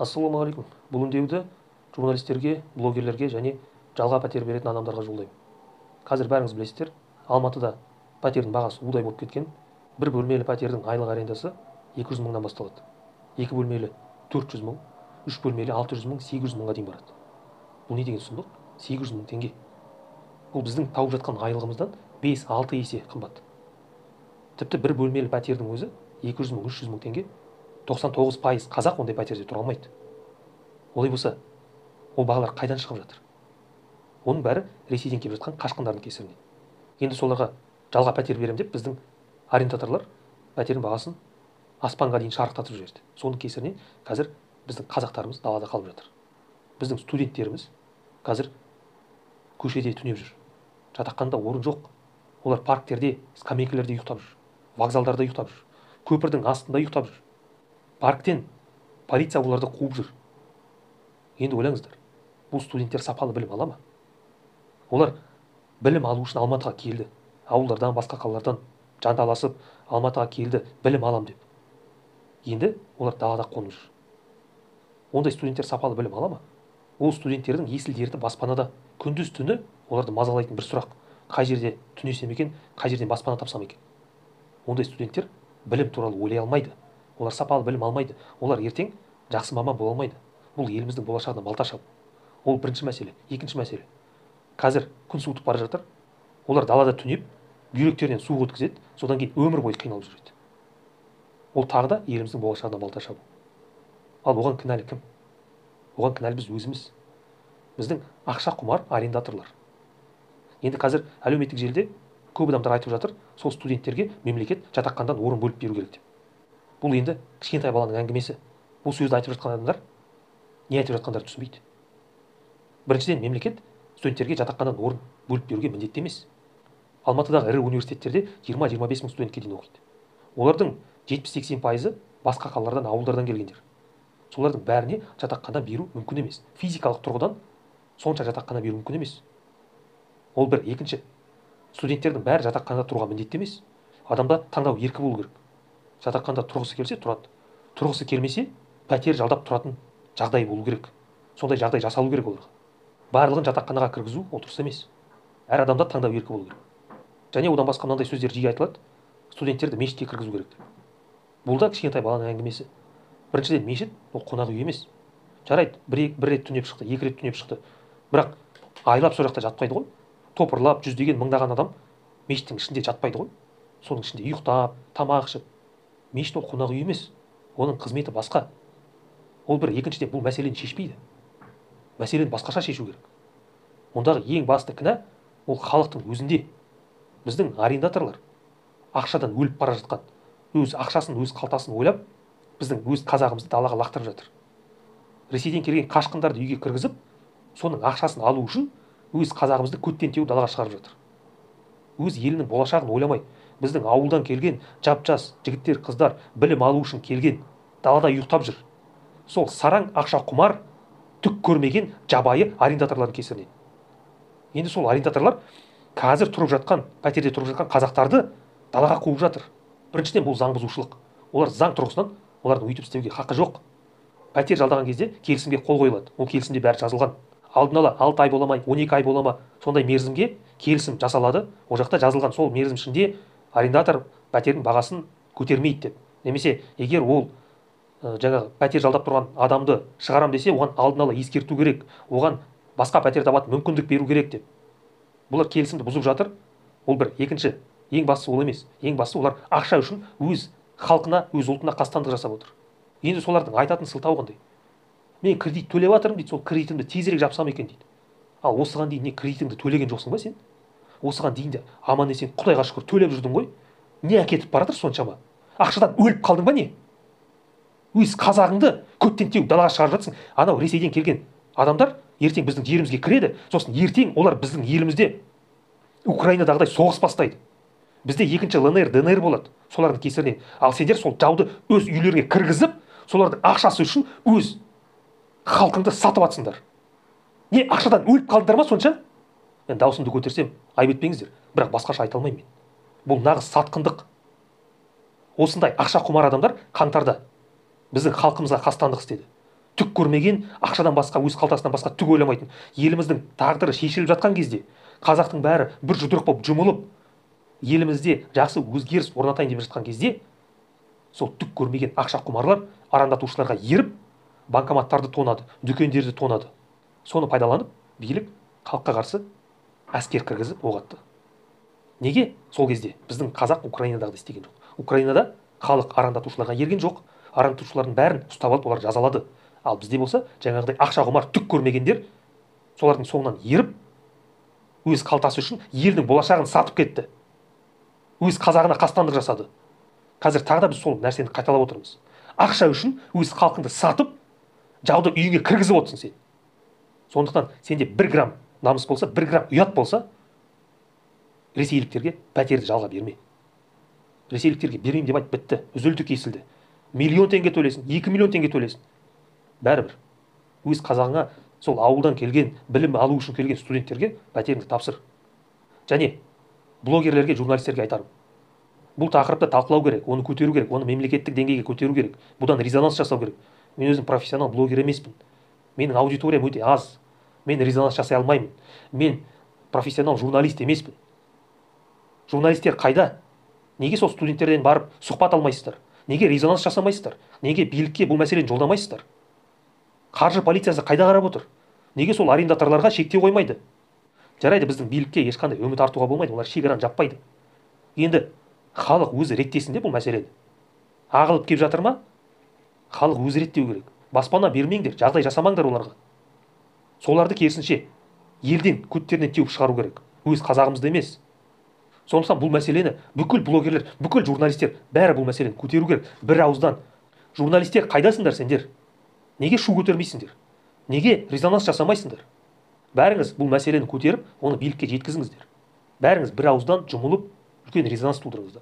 Ассалаумағалейкум. Бұл үндеуді журналистерге, блогерлерге және жалға пәтер беретін адамдарға жолдаймын. Қазір бәріңіз білесіздер, Алматыда пәтердің бағасы удай болып кеткен. Бір бөлмелі пәтердің айлық арендасы 200 мыңнан басталады. 2 бөлмелі 400 мың, 3 бөлмелі 600 мың, 800 мыңға дейін барады. Бұл не деген сұмдық? 800 мың теңге. Бұл біздің тауып жатқан айлығымыздан 5-6 есе қымбат. Тіпті бір бөлмелі пәтердің өзі 200 мың, 300 мың теңге. 99% қазақ ондай пәтерде тұра алмайды. Олай болса, ол бағалар қайдан шығып жатыр? Оның бәрі Ресейден келіп жатқан қашқындардың кесірінен. Енді соларға жалға пәтер берем деп біздің арендаторлар пәтердің бағасын аспанға дейін шарықтатып жіберді. Соның кесірінен қазір біздің қазақтарымыз далада қалып жатыр. Біздің студенттеріміз қазір көшеде түнеп жүр. Жатақханада орын жоқ. Олар парктерде, скамейкаларда ұйықтап жүр. Вокзалдарда ұйықтап жүр. Көпірдің астында ұйықтап жүр. Парктен полиция оларды қуып жүр. Енді ойлаңыздар, бұл студенттер сапалы білім ала ма? Олар білім алу үшін Алматыға келді. Ауылдардан, басқа қалалардан жанталасып Алматыға келді, білім алам деп. Енді олар далада қонып жүр. Ондай студенттер сапалы білім ала ма? Ол студенттердің есіл дерті баспанада. Күндіз түні оларды мазалайтын бір сұрақ: қай жерде түнесем екен, қай жерден баспана тапсам екен? Ондай студенттер білім туралы ойлай алмайды. Олар сапалы білім алмайды. Олар ертең жақсы маман бола алмайды. Бұл еліміздің болашағына балта шабу. Ол бірінші мәселе. Екінші мәселе: қазір күн суытып бара жатыр. Олар далада түнеп, бүйректерінен су өткізеді, содан кейін өмір бойы қиналып жүреді. Ол тағы да еліміздің болашағына балта шабу. Ал оған кінәлі кім? Оған кінәлі біз өзіміз. Біздің ақша құмар арендаторлар. Енді қазір әлеуметтік желіде көп адамдар айтып жатыр, сол студенттерге мемлекет жатақханадан орын бөліп беру керек деп. Бұл енді кішкентай баланың әңгімесі. Бұл сөзді айтып жатқан адамдар не айтып жатқандарын түсінбейді. Біріншіден, мемлекет студенттерге жатақханадан орын бөліп беруге міндетті емес. Алматыдағы ірі университеттерде 20-25 мың студентке дейін оқиды. Олардың 70-80% басқа қалалардан, ауылдардан келгендер. Солардың бәріне жатақхана беру мүмкін емес. Физикалық тұрғыдан сонша жатақхана беру мүмкін емес. Ол бір. Екінші, студенттердің бәрі жатақханада тұруға міндетті емес. Адамда таңдау еркі болу керек. Жатақханада тұрғысы келсе тұрады. Тұрғысы келмесе пәтер жалдап тұратын жағдай болу керек. Сондай жағдай жасалу керек оларға. Барлығын жатақханаға кіргізу ол дұрыс емес. Әр адамда таңдау еркі болу керек. Және одан басқа мынандай сөздер жиі айтылады: студенттерді мешітке кіргізу керек деп. Бұл да кішкентай баланың әңгімесі. Біріншіден, мешіт ол қонақ үй емес. Жарайды, бір рет түнеп шықты, 2 рет түнеп шықты. Бірақ айлап сол жақта жатпайды ғой. Топырлап жүздеген мыңдаған адам мешіттің ішінде жатпайды ғой. Соның ішінде ұйықтап, тамақ ішіп. Мешіт ол қонақ үй емес. Оның қызметі басқа. Ол бір. Екіншіден, бұл мәселені шешпейді. Мәселені басқаша шешу керек. Ондағы ең басты кінә ол халықтың өзінде. Біздің арендаторлар ақшадан өліп бара жатқан, өз ақшасын, өз қалтасын ойлап, біздің өз қазағымызды далаға лақтырып жатыр. Ресейден келген қашқындарды үйге кіргізіп, соның ақшасын алу үшін өз қазағымызды көттен теуіп далаға шығарып жатыр. Өз елінің болашағын ойламай, біздің ауылдан келген жап-жас жігіттер, қыздар білім алу үшін келген, далада ұйықтап жүр. Сол сараң ақша құмар, түк көрмеген жабайы арендаторлардың кесірінен. Енді сол арендаторлар қазір тұрып жатқан, пәтерде тұрып жатқан қазақтарды далаға қуып жатыр. Біріншіден, бұл заң бұзушылық. Олар заң тұрғысынан олардың өйтіп істеуге хақы жоқ. Пәтер жалдаған кезде келісімге қол қойылады. Ол келісімде бәрі жазылған. Алдын ала 6 ай боламай, 12 ай болама, сондай мерзімге келісім жасалады. Ол жақта жазылған. Сол мерзім ішінде арендатор пәтердің бағасын көтермейді деп. Немесе егер ол жаңағы пәтер жалдап тұрған адамды шығарам десе, оған алдын ала ескерту керек. Оған басқа пәтер табатын мүмкіндік беру керек деп. Бұлар келісімді бұзып жатыр. Ол бір. Екінші, ең бастысы ол емес. Ең бастысы олар ақша үшін өз халқына, өз ұлтына қастандық жасап отыр. Енді солардың айтатын сылтауы қандай? Мен кредит төлеп жатырмын дейді, сол кредитімді тезірек жапсам екен дейді. Ал осыған дейін не кредитіңді төлеген жоқсың ба сен? Осыған дейін де аман есен Құдайға шүкір төлеп жүрдің ғой. Не әкетіп бара жатыр соншама? Ақшадан өліп қалдың ба не? Өз қазағыңды көптен теуіп далаға шығарып жатсың. Анау Ресейден келген адамдар ертең біздің жерімізге кіреді, сосын ертең олар біздің елімізде Украинадағыдай соғыс бастайды. Бізде екінші ЛНР, ДНР болады солардың кесірінен. Ал сендер сол жауды өз үйлеріңе кіргізіп, солардың ақшасы үшін өз халқыңды сатып атсыңдар. Не, ақшадан өліп қалдыңдар ма сонша? Мен даусымды көтерсем, айып етпеңіздер, бірақ басқаша айта алмаймын мен. Бұл нағыз сатқындық. Осындай ақша құмар адамдар қаңтарда біздің халқымызға қастандық істеді. түк көрмеген, ақшадан басқа, өз қалтасынан басқа түк ойламайтын, еліміздің тағдыры шешіліп жатқан кезде, қазақтың бәрі бір жұдырық болып жұмылып, елімізде жақсы өзгеріс орнатайын деп жатқан кезде, сол түк көрмеген ақша құмарлар арандатушыларға еріп, банкоматтарды тонады, дүкендерді тонады. Соны пайдаланып, билік халыққа қарсы әскер кіргізіп оқ атты. Неге? Сол кезде біздің қазақ Украинадағыдай істеген жоқ. Украинада халық арандатушыларға ерген жоқ. Арандатушылардың бәрін ұстап алып олар жазалады. Ал бізде болса, жаңағыдай ақша құмар түк көрмегендер солардың соңынан еріп, өз қалтасы үшін елдің болашағын сатып кетті. Өз қазағына қастандық жасады. Қазір тағы да біз сол нәрсені қайталап отырмыз. Ақша үшін өз халқыңды сатып, жауды үйіңе кіргізіп отырсың сен. Сондықтан сенде 1 грамм намыс болса, 1 грамм ұят болса, ресейліктерге пәтерді жалға берме. Ресейліктерге бермеймін деп айт, бітті, үзілді кесілді. Миллион теңге төлесін, 2 миллион теңге төлесін. Бәрібір. Өз қазағыңа сол ауылдан келген, білім алу үшін келген студенттерге пәтеріңді тапсыр. Және блогерлерге, журналистерге айтарым. Бұл тақырыпты талқылау керек, оны көтеру керек, оны мемлекеттік деңгейге көтеру керек. Бұдан резонанс жасау керек. Мен өзім профессионал блогер емеспін. Менің аудиториям өте аз. Мен резонанс жасай алмаймын. Мен профессионал журналист емеспін. Журналистер қайда? Неге сол студенттерден барып сұхбат алмайсыздар? Неге резонанс жасамайсыздар? Неге билікке бұл мәселені жолдамайсыздар? Қаржы полициясы қайда қарап отыр? Неге сол арендаторларға шектеу қоймайды? Жарайды, біздің билікке ешқандай үміт артуға болмайды, олар шекараны жаппайды. Енді халық өзі реттесін де бұл мәселені. Ағылып кеп жатыр ма? Халық өзі реттеу керек. Баспана бермеңдер, жағдай жасамаңдар оларға. Соларды керісінше елден көттерінен теуіп шығару керек. Өз қазағымызды емес. Сондықтан бұл мәселені бүкіл блогерлер, бүкіл журналистер бәрі бұл мәселені көтеру керек. Бір ауыздан. Журналистер қайдасыңдар сендер? Неге шу көтермейсіңдер? Неге резонанс жасамайсыңдар? Бәріңіз бұл мәселені көтеріп, оны билікке жеткізіңіздер. Бәріңіз бір ауыздан жұмылып, үлкен резонанс тудырыңыздар.